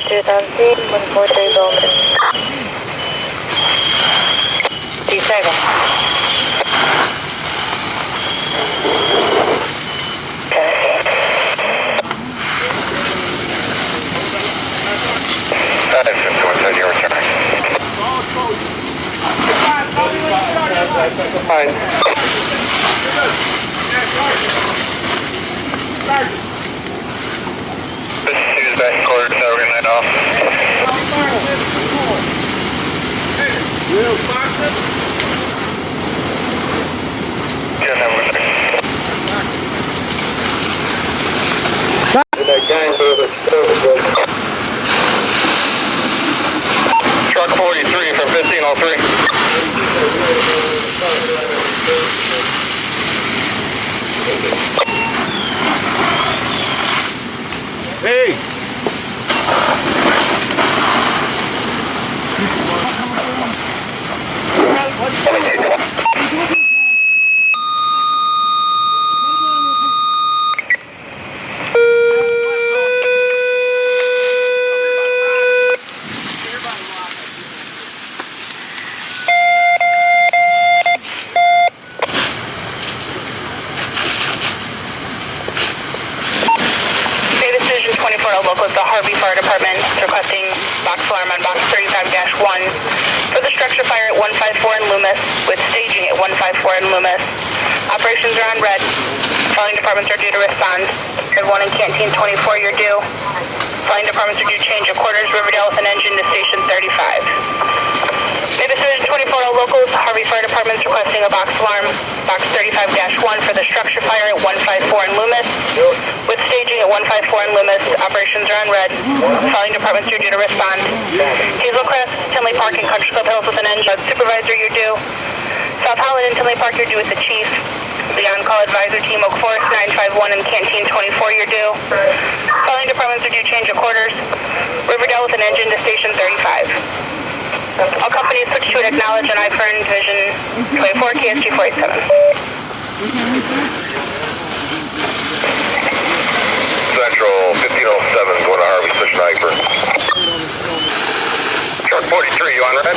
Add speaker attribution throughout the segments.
Speaker 1: pursuit on scene, 143 Bowman. D7.
Speaker 2: Fine. This is back quarter, so we're gonna head off. Yes, have a good day. Truck 43 from 1503.
Speaker 3: Hey!
Speaker 1: Local the Harvey Fire Department requesting box alarm on box 35-1 for the structure fire at 154 in Loomis with staging at 154 in Loomis. Operations are on red. Following departments are due to respond. Red 1 in Canteen 24, you're due. Following departments are due change of quarters, Riverdale with an engine to station 35. Davis Division 24 locals, Harvey Fire Department requesting a box alarm, box 35-1 for the structure fire at 154 in Loomis. With staging at 154 in Loomis, operations are on red. Following departments are due to respond. Hazel Crest, Tinley Park, and Country Club Hills with an engine. Supervisor, you're due. South Holland and Tinley Park, you're due with the chief. The on-call advisor team, Oak Forest 951 and Canteen 24, you're due. Following departments are due change of quarters. Riverdale with an engine to station 35. All companies switch to and acknowledge an I-Fern Division 24, KSG 487.
Speaker 2: Central 1507, going to Harvey, switch to I-Fern. Truck 43, you on red?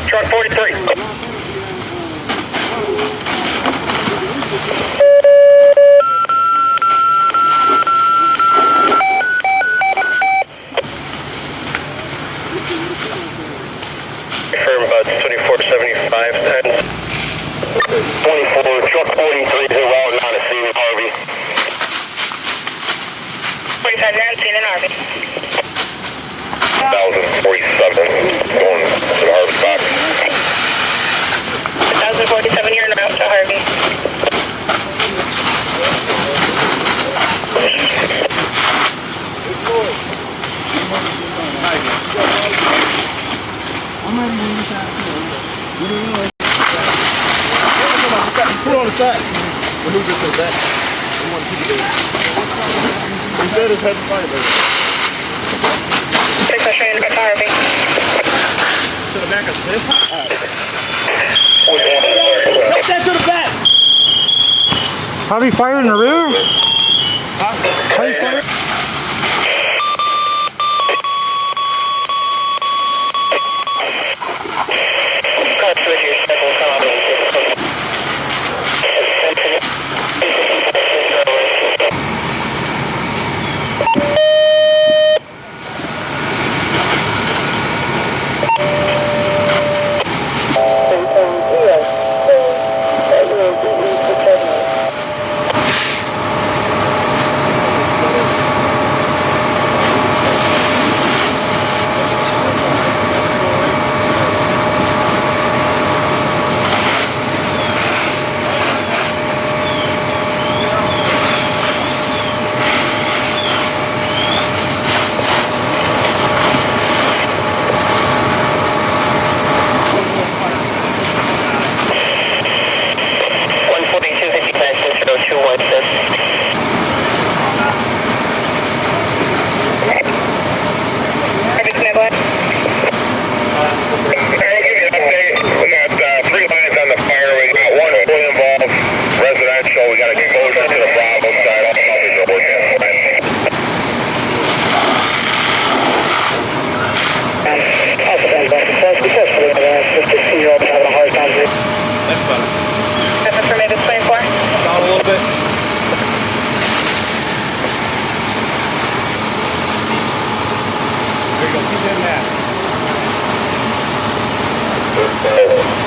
Speaker 2: Truck 43. Confirm about 2475 10. 24, truck 43 is routing on a scene with Harvey.
Speaker 1: 45 on scene in Harvey.
Speaker 2: 1047 going to the Harvey box.
Speaker 1: 1047, you're en route to Harvey.
Speaker 3: Put on the side. Well, who just said that? We want to keep it there. He said his head fine, baby.
Speaker 1: Take that train to Harvey.
Speaker 3: To the back of this? Take that to the back!
Speaker 4: Harvey fire in the rear? Harvey fire?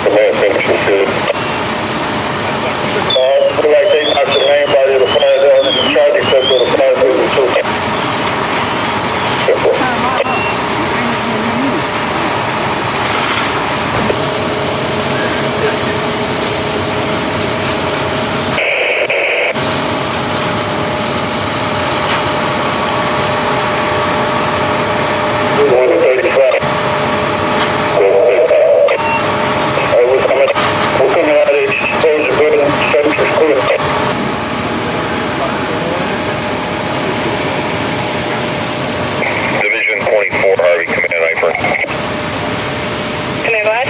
Speaker 2: Command finishes good. Look like they knocked the main body of the fire down and the traffic set to the fire building too. Division 24, Harvey, command Viper.
Speaker 1: Command, go ahead.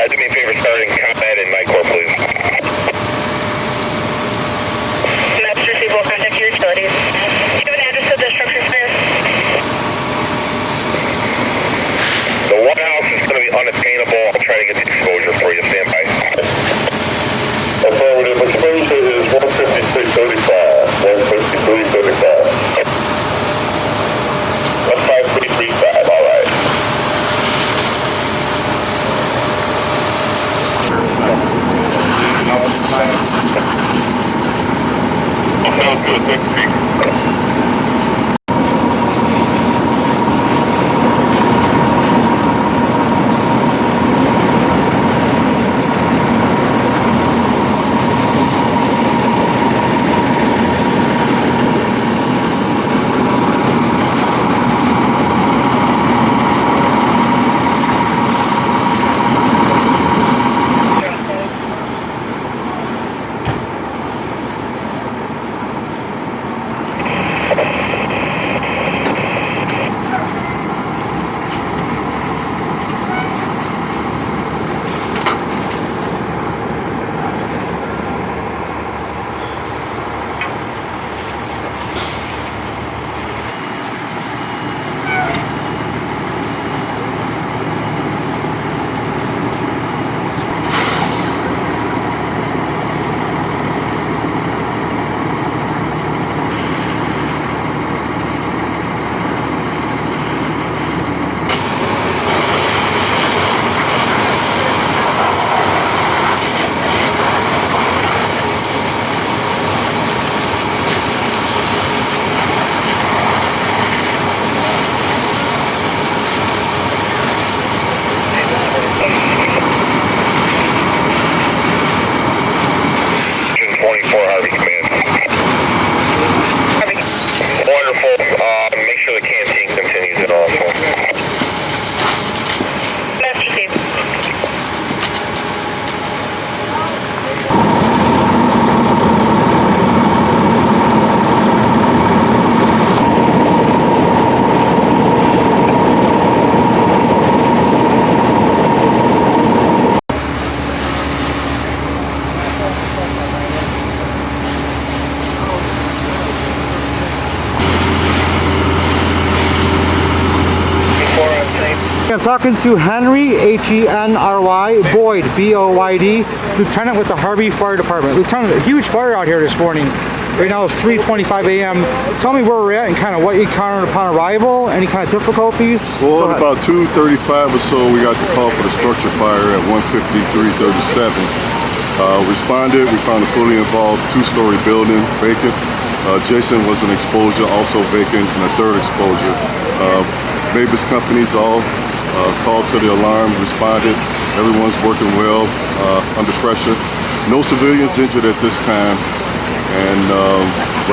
Speaker 2: Do me a favor, starting combat in my corps, please.
Speaker 1: Maps received, will contact your utilities. Do you have an address of the structure fire?
Speaker 2: The one house is going to be unattainable. I'll try to get the exposure for you. Stand by. Affirmative. Exposure is 153.35. 153.35. That's 5335. All right. Sounds good. Thank you. Make sure the canteen continues it also.
Speaker 1: Maps received.
Speaker 4: I'm talking to Henry, Henry Boyd, B-O-Y-D, Lieutenant with the Harvey Fire Department. Lieutenant, a huge fire out here this morning. Right now it's 3:25 a.m. Tell me where we're at and kind of what you encountered upon arrival, any kind of difficulties?
Speaker 3: Well, at about 2:35 or so, we got the call for the structure fire at 15337. Responded, we found a fully involved two-story building, vacant. Adjacent was an exposure, also vacant, and a third exposure. Mavis companies all called to the alarm, responded. Everyone's working well under pressure. No civilians injured at this time, and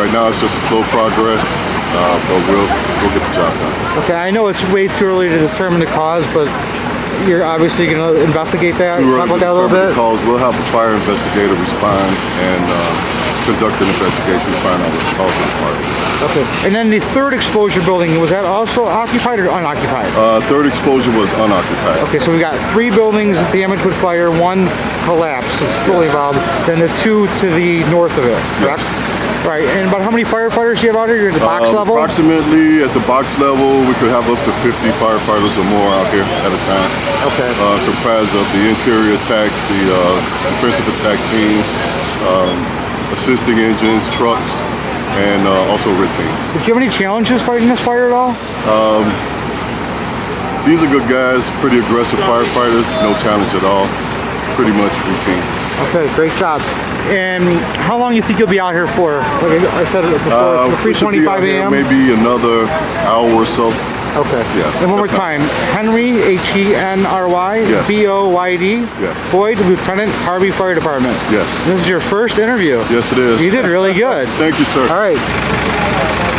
Speaker 3: right now it's just a slow progress, but we'll get the job done.
Speaker 4: Okay, I know it's way too early to determine the cause, but you're obviously going to investigate that. Talk about that a little bit.
Speaker 3: We'll have a fire investigator respond and conduct an investigation to find out what the cause of the fire is.
Speaker 4: Okay. And then the third exposure building, was that also occupied or unoccupied?
Speaker 3: Third exposure was unoccupied.
Speaker 4: Okay, so we got 3 buildings damaged with fire, 1 collapsed, it's fully involved, then the 2 to the north of it, correct?
Speaker 3: Yes.
Speaker 4: Right, and about how many firefighters do you have out here? You're at the box level?
Speaker 3: Approximately at the box level, we could have up to 50 firefighters or more out here at a time.
Speaker 4: Okay.
Speaker 3: Comprised of the interior attack, the defensive attack teams, assisting engines, trucks, and also red teams.
Speaker 4: Did you have any challenges fighting this fire at all?
Speaker 3: These are good guys, pretty aggressive firefighters, no challenge at all. Pretty much routine.
Speaker 4: Okay, great job. And how long do you think you'll be out here for? Like I said before,
Speaker 3: We should be
Speaker 4: 3:25
Speaker 3: out here
Speaker 4: a.m.
Speaker 3: maybe another hour or so.
Speaker 4: Okay.
Speaker 3: Yeah.
Speaker 4: And one more time, Henry, Henry,
Speaker 3: Yes.
Speaker 4: Boyd,
Speaker 3: Yes.
Speaker 4: Boyd, Lieutenant, Harvey Fire Department.
Speaker 3: Yes.
Speaker 4: This is your first interview.
Speaker 3: Yes, it is.
Speaker 4: You did really good.
Speaker 3: Thank you, sir.
Speaker 4: All right.